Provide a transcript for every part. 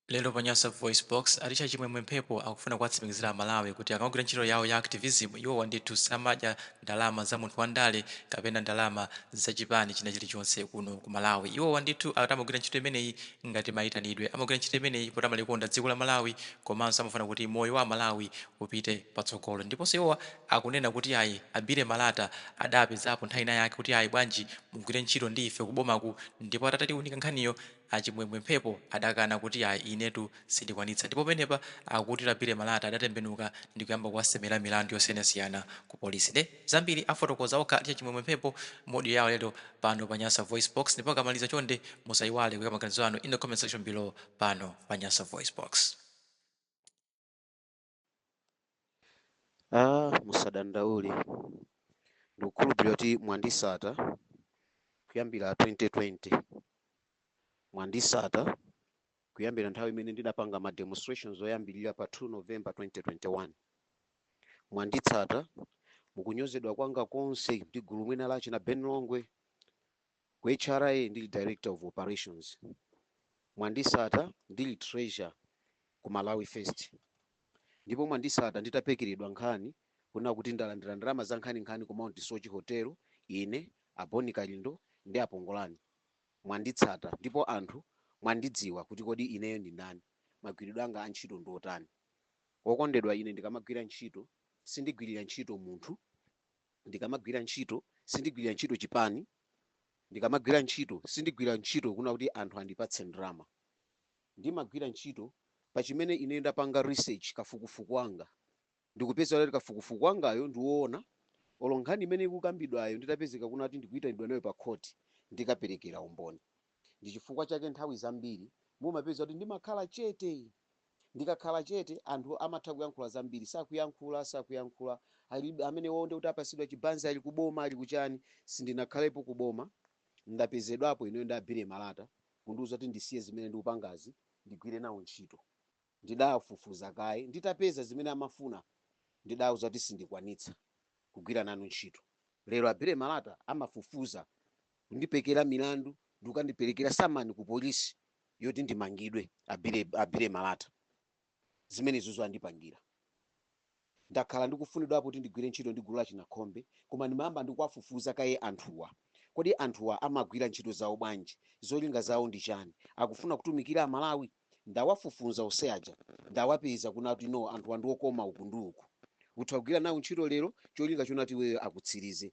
Lero panyasa voice box aticha chimwemwe mphepo akufuna kuwatsimikizira Malawi kuti akagwira ntchito yawo ya activism iwowa ndithu samadya ndalama za munthu wandale kapena ndalama za chipani china chilichonse kuno ku Malawi. Iwowa ndithu atamagwira ntchito imeneyi ngati mayitanidwe amagwira ntchito imeneyi poti amalikonda dziko la Malawi komanso amafuna kuti moyo wa Malawi upite patsogolo. Ndiponso iwowa akunena kuti ayi Abire Malata adapezapo nthawi ina yake kuti ayi bwanji mugwire ntchito ndi ife kubomaku, ndipo atatiunika nkhaniyo achimwemwe mphepo adakana kuti ayi inetu sindikwanitsa, ndipo penepa akuti Abire Malata adatembenuka ndi kuyamba kuwasemera milandu yosiyanasiyana ku polisi. De zambiri afotokoza okha aticha chimwemwe mphepo modi yawo lero pano pa Nyasa voice box, ndipo akamaliza chonde musayiwale kuyika maganizo anu in the comment section below pano pa Nyasa voice box. Musadandaule ndikukhulupirira kuti mwandisata kuyambira 2020 mwandisata kuyambira nthawi imene ndidapanga ma demonstrations oyambirira pa 2 November 2021 mwanditsata mukunyozedwa kwanga konse ndi gulu mwina lachi na Ben Longwe ku HRA ndili director of operations, mwandisata ndili treasurer ku Malawi First, ndipo mwandisata nditapekeredwa nkhani kuna kuti ndalandira ndalama za nkhani ku Mount Sochi Hotel ine Aboni Kalindo ndi Apongolani. Mwanditsata ndipo anthu mwandidziwa kuti kodi ineyo ndi ndani, magwiridwe anga a ntchito ndi otani. Wokondedwa, ine ndikamagwira ntchito sindigwirira ntchito munthu, ndikamagwira ntchito sindigwirira ntchito chipani, ndikamagwira ntchito sindigwira ntchito kuna kuti anthu andipatse ndalama. Ndimagwira ntchito pa chimene ine ndapanga research kafukufuku wanga, ndikupeza kuti kafukufuku wangayo ndiwoona olo nkhani imene ikukambidwayo nditapezeka kuna kuti ndikuyitanidwa nayo pa court ndikaperekera umboni. Ndi chifukwa chake nthawi zambiri mumapeza kuti ndimakhala chete, ndikakhala chete anthu amatha kuyankhula zambiri, sakuyankhula amene wonde kuti apasidwa chibanzi ali kuboma ali kuchani. Sindinakhalepo kuboma, ndapezedwapo ine ndi Abire Malata kundiuza kuti ndisiye zimene ndikupangazi ndigwire nawo ntchito. Ndidafufuza kaye, nditapeza zimene amafuna ndidauza kuti sindikwanitsa kugwira nanu ntchito. Lero Abire Malata amafufuza kundipekera milandu ndikandiperekera samani ku polisi yoti ndimangidwe. Abire Malata zimene izo andipangira. Ndakhala ndikufunidwapo kuti ndigwire ntchito ndi gulu lachi Nakhombe, koma ndimayamba ndikuwafufuza kaye anthuwa. Kodi anthuwa amagwira ntchito zawo bwanji, zolinga zawo ndi chani, akufuna kutumikira Amalawi? Ndawafufuza oseaja ndawapeza kuna kuti no, anthu andiokoma uku ndi uku, utha kugwira nawo ntchito lero cholinga chonati wewe akutsirize.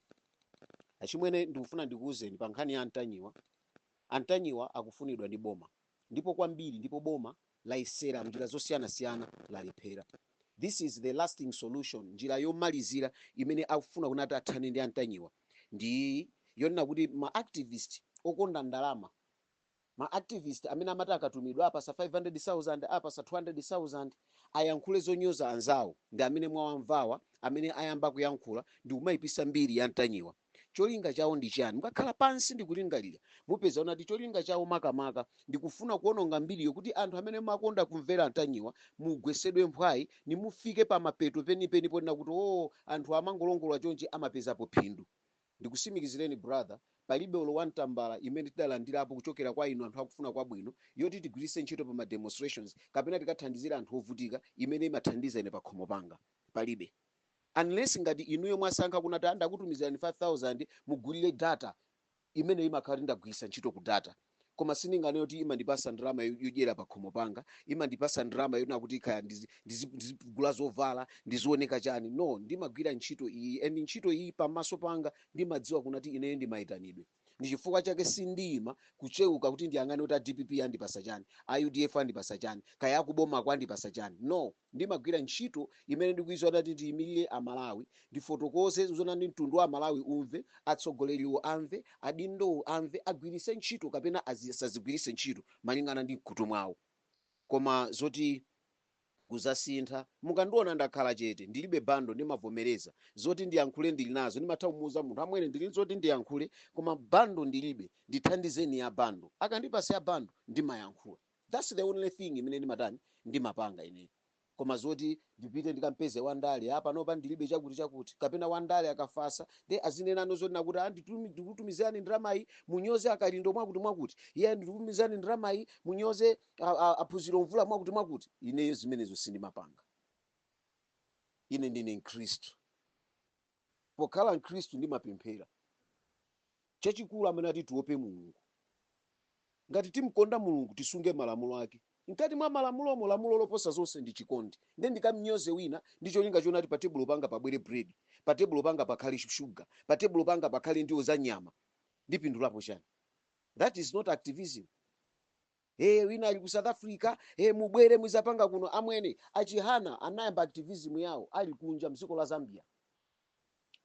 Achimwene ndikufuna ndikuwuzeni pa nkhani ya Antanyiwa akufunidwa ndi boma, ndipo kwambiri ndipo boma laisera njira zosiyanasiyana lalephera. This is the lasting solution, njira yomalizira imene akufuna kunati athane ndi Antanyiwa ndi yonena kuti ma activist okonda ndalama, ma activist amene amati akatumidwa apasa 500,000 apasa 200,000 ayankhule zonyoza anzawo ndi amene mwawamvawa amene ayamba kuyankhula ndi kumayipisa mbiri ya Antanyiwa. Cholinga chawo ndi chani? Mukakhala pansi ndi kulingalira mupeza unati cholinga chawo makamaka ndikufuna kuononga mbiri yokuti anthu amene makonda kumvera Antanyiwa mugwesedwe mphwayi ni mufike pa mapeto penipeni ponena kuti anthu amangolongola chonchi amapezapo phindu. Ndikusimikizireni brother, palibe ulo wa Mtambala imene tidalandirapo kuchokera kwa inu anthu akufuna kwabwino yoti tigwiritse ntchito pa ma demonstrations kapena tikathandizira anthu ovutika imene imathandiza ine pa khomo panga. Palibe, unless ngati inuyo mwasankha kunati ndakutumizirani 5,000 mugulire data imene imakhala ndagwiritsa ntchito ku data, koma sindingane yoti imandipasa ndalama yodyera pa khomo panga, imandipasa ndalama yona kuti kaya ndizigula zovala ndizioneka chani. No, ndimagwira ntchito iyi, and ntchito iyi pamaso panga ndimadziwa kunati ineyo ndimayitanidwe. Ndi chifukwa chake sindima kucheuka kuti ndiyang'ane kuti a DPP andipasa chani, a UDF andipasa chani, kaya akuboma kwandipasa chani. No, ndimagwira ntchito imene ndikuiza kuti ndiyimirire Amalawi, ndifotokoze zona ndi mtundu wa Malawi umve, atsogoleriwo amve, adindowo amve, agwiritse ntchito kapena asazigwiritse ntchito malingana ndi mkhutu mwawo. Koma zoti kuzasintha mukandiona ndakhala chete ndilibe bando ndimavomereza zoti ndiyankhule ndili nazo, ndimatha kumuuza munthu amwene ndili zoti ndiyankhule koma bando ndilibe, ndithandizeni ya bando, akandipasa ya bando ndimayankhula. That's the only thing imene ndimatani ndimapanga ineyo. koma zoti ndipite ndikampeze wandale apa nopa ndilibe chakuti kapena wandale akafasa ndi azinenano zoti nakuti ndikutumizirani ndalamayi munyoze akalindo mwakuti iye ndikutumizirani ndalamayi munyoze aphunziro mvula mwakuti ineyo zimenezo sindimapanga. Ine ndine mkhristu, pokhala mkhristu ndimapemphera. Chachikulu amene ati tiope Mulungu, ngati timkonda Mulungu tisunge malamulo ake. Mkati mwa malamulomo lamulo loposa zonse ndi chikondi. Nde ndikamnyoze wina ndi cholinga chonati pa tebulo panga pabwere bread, pa tebulo panga pakhale sugar, pa tebulo panga pakhale ndiwo za nyama, ndipindulapo chani? That is not activism. Wina ali ku South Africa, mubwere muzapanga kuno. Amwene achihana anayamba activism yawo ali kunja mdziko la Zambia.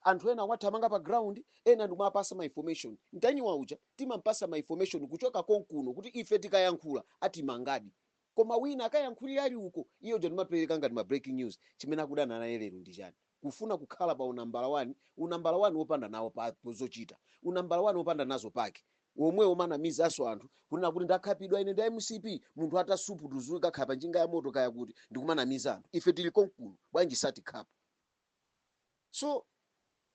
Anthu ena wathamanga pa ground, ena ndimapasa ma information. Mtanyiwa uja timampasa ma information kuchoka konkuno kuti ife tikayankhula ati mangadi. Koma wina akayankhulira ali uko, iyo ndio ndimapereka ngati ma breaking news. Chimene akudana naye lero ndi chani? Kufuna kukhala pa unambala 1 wopanda nawo pa zochita. Unambala 1 wopanda nazo pake. Omwe omanamiza aso anthu kunena kuti ndakhapidwa ine ndi MCP, munthu atasupu tuzuka khapa njinga ya moto kaya kuti ndikumanamiza anthu. Ife tili konkuno, bwanji sati khapa. So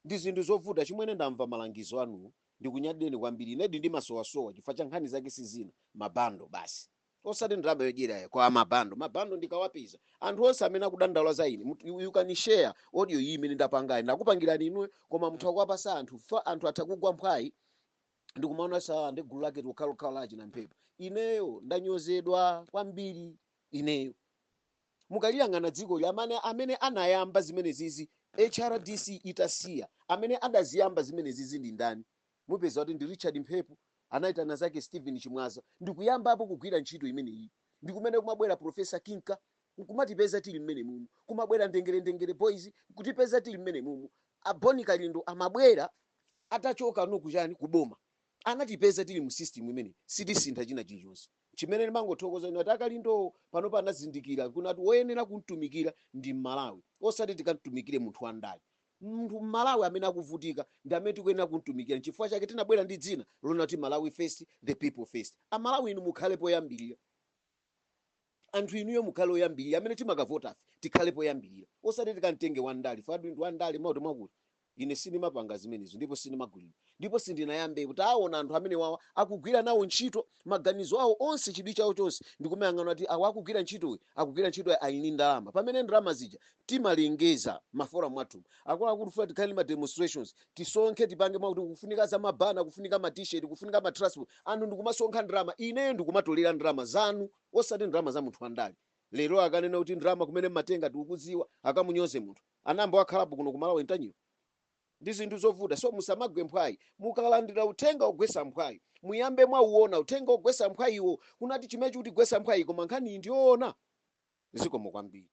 ndi zinthu zovuta. Chimwene ndamva malangizo anu ndikunyadeni kwambiri. Inedi ndi masowasowa chifukwa cha nkhani zake sizina mabando basi. Osati ndalama yodyera kwa mabando ndikawapeza anthu onse amene akudandaula za ine. You can share audio iyi imene ndapangani ndakupangirani inwe, koma mutha kuwapasa anthu anthu atakugwa mphwayi ndikumaona sa ndi gulu lake lokhalokhala lachi na mphepo. Ineyo ndanyozedwa kwambiri. Ineyo mukaliyang'ana dziko amene anayamba zimene zizi HRDC itasiya, amene adaziyamba zimene zizi ndi ndani? Mupeza kuti ndi Richard Mphepo, anaitana zake Stephen Chimwaza. Ndikuyambapo kugwira ntchito imene iyi. Ndikumene kumabwera Professor Kinka, kumatipeza tili mmene mumu. Kumabwera ndengere boys, kutipeza tili mmene mumu. Aboni Kalindo amabwera atachoka nokuchani kuboma. Anatipeza tili mu system imene sitisintha china chilichonse. Chimene ndimangothokoza ino Kalindo panopa anazindikira kunati woyenera kuntumikira ndi Malawi, osati tikantumikire munthu wandale. Munthu Malawi amene akuvutika ndi amene tikuyenera kuntumikira. Chifukwa chake tinabwera ndi dzina lonati Malawi first, the people first. Amalawi inu mukhale poyambirira. Anthu inuyo mukhale oyambirira amene timakavota tikhale poyambirira. Osati tikantenge wandale. Fadu ndi wandale mauto mwakuti. Ine sindimapanga zimenezo ndipo sindimagulira. Ndipo sindinayambe kuti aona anthu amene wawa akugwira nawo ntchito maganizo awo onse chidwi chawo chonse ndikumeyang'ana kuti awo akugwira ntchito ali ndalama. Pamene ndalama zija timalengeza maforum athu akuluakulu funa tikhale ma demonstrations tisonkhe tipange mauti kufunika za mabana, kufunika ma t-shirt, kufunika ma transport. Anthu ndikumasonkha ndalama, ineyo ndikumatolera ndalama zanu osati ndalama za munthu wandale. Lero akanena kuti ndalama kumene matenga tikukudziwa akamunyoze munthu anamba wakhalapo kuno kumalawi ntanyiwa. Ndi zinthu zovuta. So musamagwe mphwayi, mukalandira uthenga ogwesa mphwayi muyambe mwauona uthenga ogwesa mphwayiwo kunati chimechi kuti gwesa mphwayi koma nkhani ndiyoona. Zikomo kwambiri.